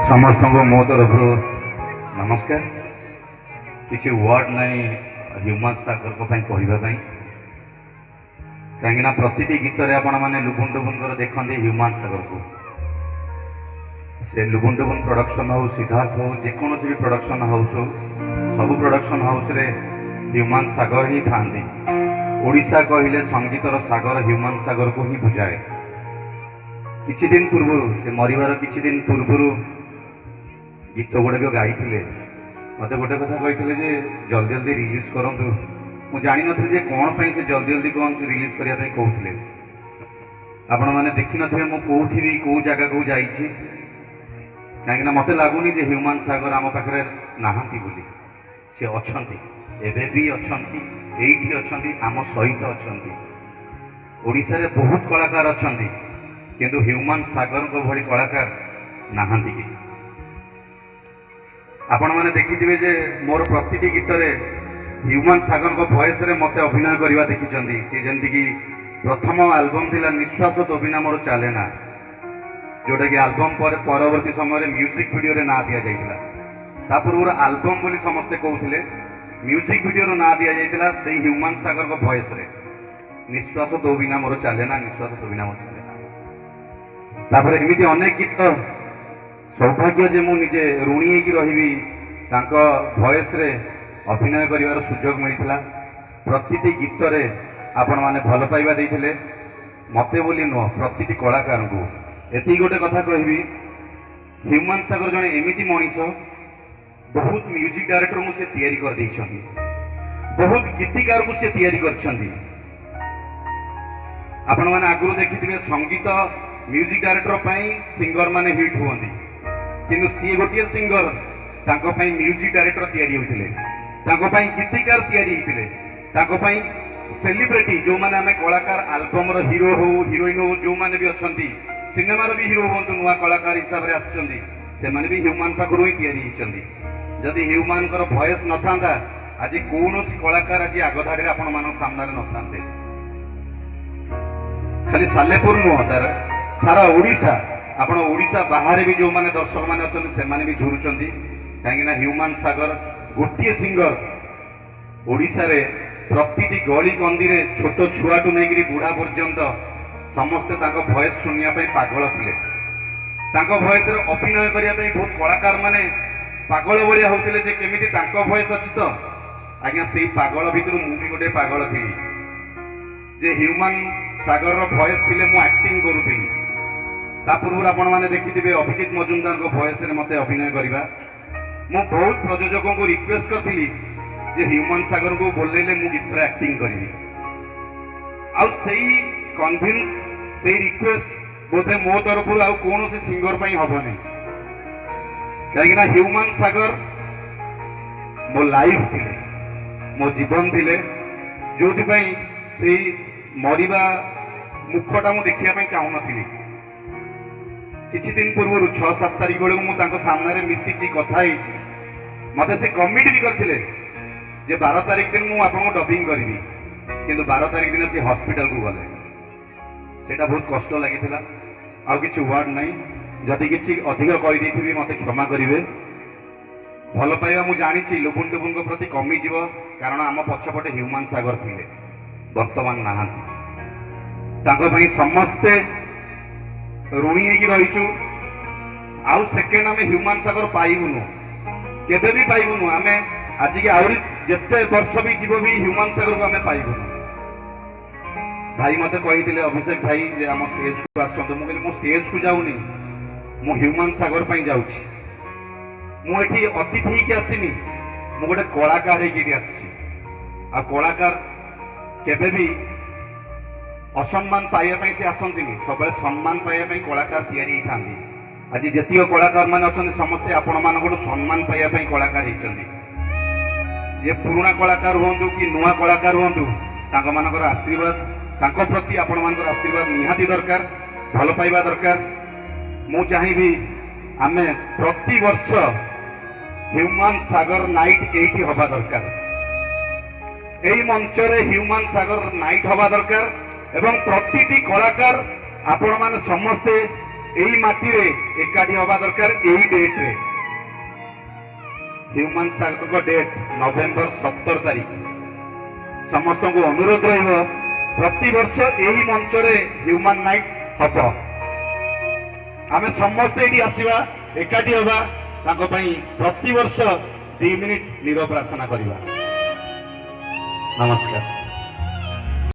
समस्त को मो तरफ नमस्कार। किसी वर्ड नहीं ह्यूमन सागर को कहवाई कहीं प्रति गीत आपण मैंने लुबुन डुबुन देखते ह्यूमन सागर को से लुबुन डुबुन प्रोडक्शन हो सिद्धार्थ हो जेकोसी भी प्रोडक्शन हाउस हो सब प्रोडक्शन हाउस रे ह्यूमन सागर ही था। ओडिशा कहले संगीतर सागर ह्यूमन सागर को ही बुझाए। किछि दिन पूर्व से मरिबार किछि दिन पूर्व गीत गुड़ाक गाई मत गोटे कथा कही जे जल्दी जल्दी रिलीज करूँ। मुझे जानी नी कौन पाई से जल्दी जल्दी कौन रिलीज करने कहते आपण मैंने देखी थे मुझे कौटी भी कौ जगह को जाइए कहीं मत लगुनि ह्यूमन सागर आम पाखे नहांती बोली सी अच्छा एवं भी अच्छा ये अच्छा आम सहित अच्छा ओडिशा रे बहुत कलाकार अच्छा किंतु ह्यूमन सागर को भली कलाकार नहांती कि आपण मैंने देखिथिबे जे मोर प्रति गीत रे ह्यूमन सागर को वॉइस रे मते अभिनय करवा देखिचंदी। सी जेंति कि प्रथम एल्बम थिला निश्वास तो बिना मोर चले ना जोटा कि एल्बम पर परवर्ती समय रे म्यूजिक वीडियो रे ना दिया जाइतिला। ता पूर्व एल्बम बोली समस्ते कहउथिले म्यूजिक वीडियो रो ना दिया जाइतिला सेही ह्यूमन सागर को वॉइस रे निश्वास तो बिना मोर चले ना निश्वास तो बिना मोर चले ना। तापर एमिति अनेक गीत सौभाग्य जे मु निजे ऋणी होगी रही वॉइस रे अभिनय करिवार सुजोग मिलता। प्रति गीत रे आपण माने भल पाइबा देइथिले मते बोली नुह प्रति कलाकार को एति गोटे कथा कहबी ह्यूमन सागर जने एमिति मनीष बहुत म्यूजिक डायरेक्टर मु से तैयारी कर देइछंती बहुत गीतिकार को से तैयारी करछंती। आपण माने आगु देखिथिबे संगीत म्यूजिक डायरेक्टर पई सिंगर माने हिट हुअंती किंतु सी गोटे सिंगर तांको पई म्यूजिक डायरेक्टर तैयारी होइथिले तांको पई गीतिकार तैयारी होइथिले तांको पई सेलिब्रिटी जो माने हमें कलाकार एल्बम रो हीरो हो हीरोइन हो जो माने भी अछंती सिनेमा रो भी हीरो होंतु नुआ कलाकार हिसाब रे आछंती से माने भी ह्यूमन पाखरु ही तैयारी होइछंती। जदि ह्यूमन कर वॉइस न थांदा आज कोनोसी कलाकार आज आगो धाडी रे आपण मानो सामने न थांते। खाली सालेपुर नुह सारा ओडिशा आपण ओडिशा बाहर भी जो माने दर्शक माने अछंती से माने भी झुरुचंती कहीं ह्यूमन सागर गोटे सिंगर ओडिशा रे प्रति गली कंदी रे छोट छुआ टू नहीं बुढ़ा पर्यंत समस्ते तांको वॉइस सुनिया पे पागल थिले। तांको वॉइस रे अभिनय करिया पे बहुत कलाकार माने पागल भलिया होतिले जे केमिति तांको वॉइस अछि तो आज्ञा सेही पागल भितर मु भी गोटे पागल थिली जे ह्यूमन सागर रो वॉइस थिले मु एक्टिंग करूथिली। ता पूर्व आपण माने देखिथिबे अभिजीत मजुमदार को वॉइस रे मते अभिनय करिबा मु बहुत प्रयोजकों को रिक्वेस्ट करथिली जे ह्यूमन सागर को बोलेले मु गीत रे एक्टिंग करिवि आ सेही कन्विंस सेही रिक्वेस्ट बोधे मो तरफ आ कोनो से सिंगर पई हबने काहेकि ना ह्यूमन सागर मो लाइफ थिले मो जीवन थिले जोथि पई सेही मरिबा मुखटा मु देखिया पई चाहू नथिली। किछि दिन पूर्व 6-7 तारिख बेलू मुझे सामने मिसी कथा मत से कमिट भी करते जे 12 तारिख दिन मुझे डबिंग करी किंतु 12 तारिख दिन से हॉस्पिटल को गले सेटा बहुत कष्ट लगी आउ किछि वर्ड नहीं जदि किछि अधिक कहीदे मत क्षमा करेंगे। भल पाइबा मु जानी लुबुन टुबुन प्रति कमी जीव कारण आम पछपटे ह्यूमन सागर थिले वर्तमान नहांती समस्ते ऋणी रहीचु आउ सेकेंड आम ह्यूमन सागर पाइबुनु केबे भी पाइबुनु आम आज की आहरी जिते वर्ष भी जीव भी ह्यूमन सागर को आम पाइबुनु। भाई मते कही अभिषेक भाई जे आम स्टेज को आसंतु मु कहली मु स्टेज को जाऊनी मु ह्यूमन सागर पई जाउछि मु एठी अतिथि के आसीनी मु गोटे कलाकार हेकि आसी आ कलाकार केबे भी असम्मान पाइबा से आसती सब सम्मान पाइबा कलाकार तैयारी थांती। आज जेतिक कलाकार मान अच्छा समस्ते आपण मान सम्मान पाइबा कलाकार होती जे पुराणा कलाकार हूँ कि नुआ कलाकार हूँ तांकर आशीर्वाद तांको प्रति आपण मान आशीर्वाद निहाती दरकार भल पाइबा दरकार। मु चाहिए आमे प्रति वर्ष ह्यूमन सागर नाइट एठी हवा दरकार एई मंच रे ह्यूमन सागर नाइट हवा दरकार एवं प्रति कलाकार आपण मान समस्ते এই মাটিরে একাଠି হবা দরকার এই ডেটরে ହ୍ୟୁମାନ ସାଗରଙ୍କ ଡେଟ୍ ନଭେମ୍ବର 17 ତାରିଖ। ସମସ୍ତଙ୍କୁ ଅନୁରୋଧ ରହିବ ପ୍ରତିବର୍ଷ ଏହି ମଞ୍ଚରେ ହ୍ୟୁମାନ ନାଇଟ୍ସ ହବ। ଆମେ ସମସ୍ତେ ଏଠି ଆସିବା, ଏକାଠି ହେବା, ତାଙ୍କ ପାଇଁ ପ୍ରତିବର୍ଷ 2 ମିନିଟ୍ ନୀରବ ପ୍ରାର୍ଥନା କରିବା। ନମସ୍କାର।